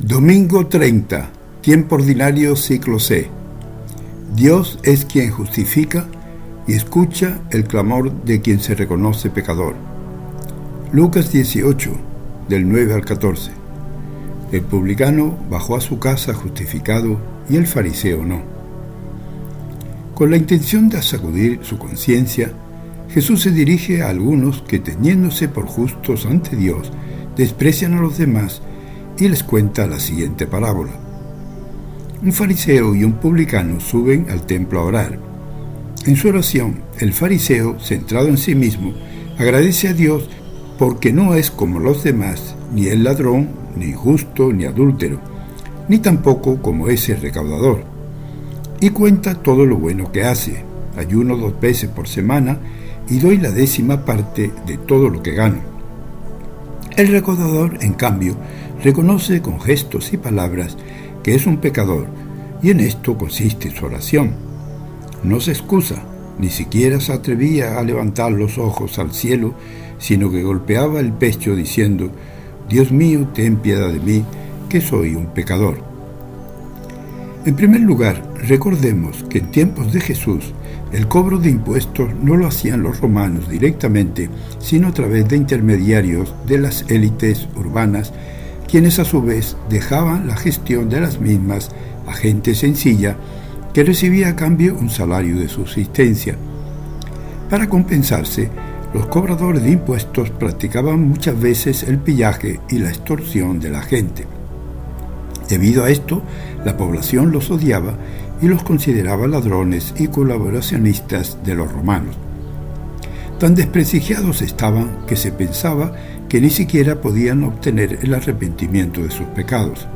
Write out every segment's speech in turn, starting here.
Domingo 30, tiempo ordinario, ciclo C. Dios es quien justifica y escucha el clamor de quien se reconoce pecador. Lucas 18, del 9 al 14. El publicano bajó a su casa justificado y el fariseo no. Con la intención de sacudir su conciencia, Jesús se dirige a algunos que, teniéndose por justos ante Dios, desprecian a los demás y les cuenta la siguiente parábola. Un fariseo y un publicano suben al templo a orar. En su oración, el fariseo, centrado en sí mismo, agradece a Dios porque no es como los demás, ni es ladrón, ni injusto, ni adúltero, ni tampoco como ese recaudador. Y cuenta todo lo bueno que hace. Ayuno 2 veces por semana y doy la 10ª parte de todo lo que gano. El recaudador, en cambio, reconoce con gestos y palabras que es un pecador, y en esto consiste su oración. No se excusa, ni siquiera se atrevía a levantar los ojos al cielo, sino que golpeaba el pecho diciendo: Dios mío, ten piedad de mí, que soy un pecador. En primer lugar, recordemos que en tiempos de Jesús, el cobro de impuestos no lo hacían los romanos directamente, sino a través de intermediarios de las élites urbanas, quienes a su vez dejaban la gestión de las mismas a gente sencilla que recibía a cambio un salario de subsistencia. Para compensarse, los cobradores de impuestos practicaban muchas veces el pillaje y la extorsión de la gente. Debido a esto, la población los odiaba y los consideraba ladrones y colaboracionistas de los romanos. Tan desprestigiados estaban que se pensaba que ni siquiera podían obtener el arrepentimiento de sus pecados.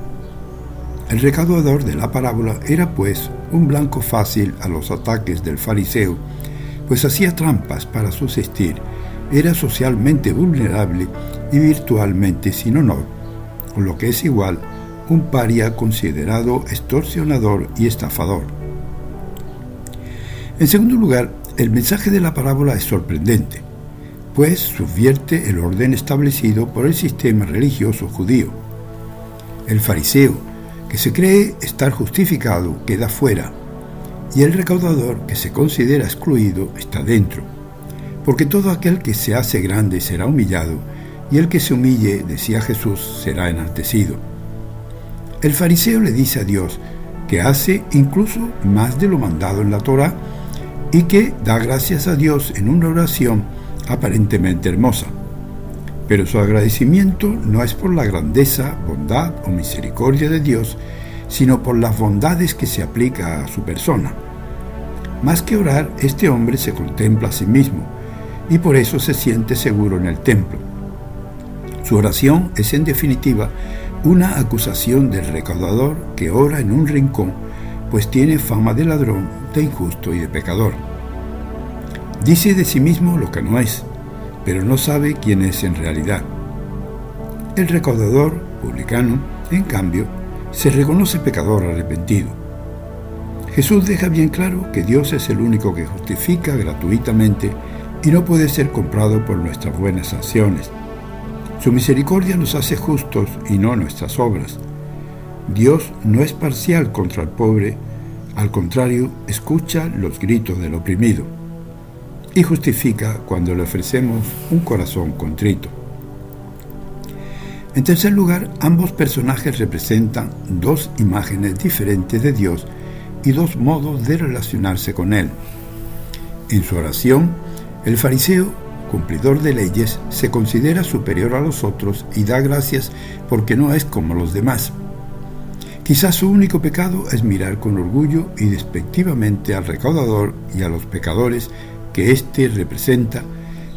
El recaudador de la parábola era pues un blanco fácil a los ataques del fariseo, pues hacía trampas para subsistir, era socialmente vulnerable y virtualmente sin honor, o lo que es igual, un paria considerado extorsionador y estafador. En segundo lugar, el mensaje de la parábola es sorprendente, pues subvierte el orden establecido por el sistema religioso judío. El fariseo, que se cree estar justificado, queda fuera, y el recaudador, que se considera excluido, está dentro, porque todo aquel que se hace grande será humillado, y el que se humille, decía Jesús, será enaltecido. El fariseo le dice a Dios que hace incluso más de lo mandado en la Torá y que da gracias a Dios en una oración aparentemente hermosa. Pero su agradecimiento no es por la grandeza, bondad o misericordia de Dios, sino por las bondades que se aplica a su persona. Más que orar, este hombre se contempla a sí mismo y por eso se siente seguro en el templo. Su oración es en definitiva una acusación del recaudador que ora en un rincón, pues tiene fama de ladrón, de injusto y de pecador. Dice de sí mismo lo que no es, pero no sabe quién es en realidad. El recaudador, publicano, en cambio, se reconoce pecador arrepentido. Jesús deja bien claro que Dios es el único que justifica gratuitamente y no puede ser comprado por nuestras buenas acciones. Su misericordia nos hace justos y no nuestras obras. Dios no es parcial contra el pobre, al contrario, escucha los gritos del oprimido y justifica cuando le ofrecemos un corazón contrito. En tercer lugar, ambos personajes representan dos imágenes diferentes de Dios y dos modos de relacionarse con Él. En su oración, el fariseo, cumplidor de leyes, se considera superior a los otros y da gracias porque no es como los demás. Quizás su único pecado es mirar con orgullo y despectivamente al recaudador y a los pecadores que éste representa,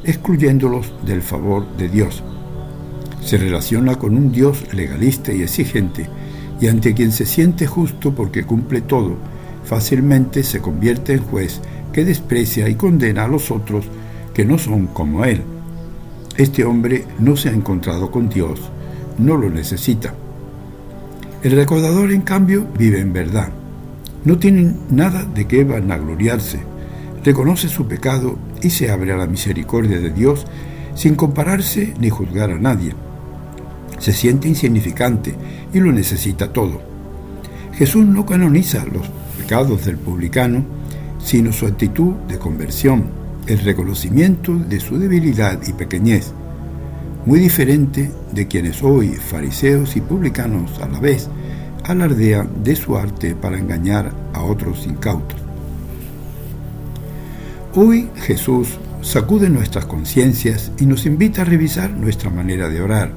excluyéndolos del favor de Dios. Se relaciona con un Dios legalista y exigente, y ante quien se siente justo porque cumple todo, fácilmente se convierte en juez que desprecia y condena a los otros que no son como él. Este hombre no se ha encontrado con Dios, no lo necesita. El recaudador, en cambio, vive en verdad. No tiene nada de qué vanagloriarse. Reconoce su pecado y se abre a la misericordia de Dios sin compararse ni juzgar a nadie. Se siente insignificante y lo necesita todo. Jesús no canoniza los pecados del publicano, sino su actitud de conversión, el reconocimiento de su debilidad y pequeñez, muy diferente de quienes hoy, fariseos y publicanos a la vez, alardean de su arte para engañar a otros incautos. Hoy Jesús sacude nuestras conciencias y nos invita a revisar nuestra manera de orar.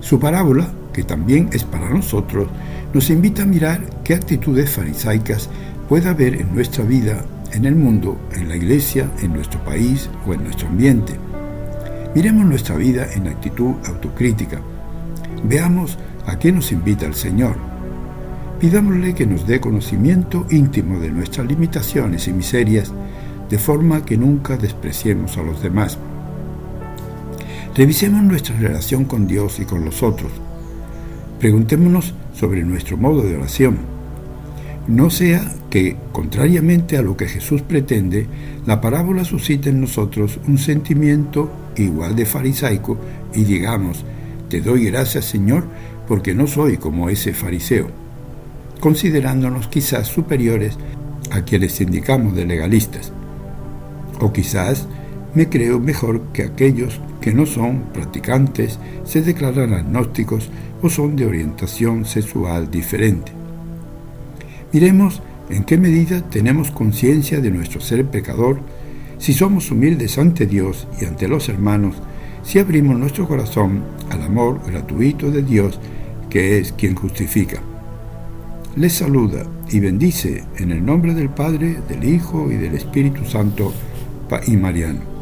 Su parábola, que también es para nosotros, nos invita a mirar qué actitudes farisaicas puede haber en nuestra vida, en el mundo, en la iglesia, en nuestro país o en nuestro ambiente. Miremos nuestra vida en actitud autocrítica. Veamos a qué nos invita el Señor. Pidámosle que nos dé conocimiento íntimo de nuestras limitaciones y miserias, de forma que nunca despreciemos a los demás. Revisemos nuestra relación con Dios y con los otros. Preguntémonos sobre nuestro modo de oración. No sea que, contrariamente a lo que Jesús pretende, la parábola suscite en nosotros un sentimiento igual de farisaico y digamos: te doy gracias, Señor, porque no soy como ese fariseo, considerándonos quizás superiores a quienes indicamos de legalistas. O quizás me creo mejor que aquellos que no son practicantes, se declaran agnósticos o son de orientación sexual diferente. Miremos en qué medida tenemos conciencia de nuestro ser pecador, si somos humildes ante Dios y ante los hermanos, si abrimos nuestro corazón al amor gratuito de Dios, que es quien justifica. Les saluda y bendice en el nombre del Padre, del Hijo y del Espíritu Santo, y Mariano.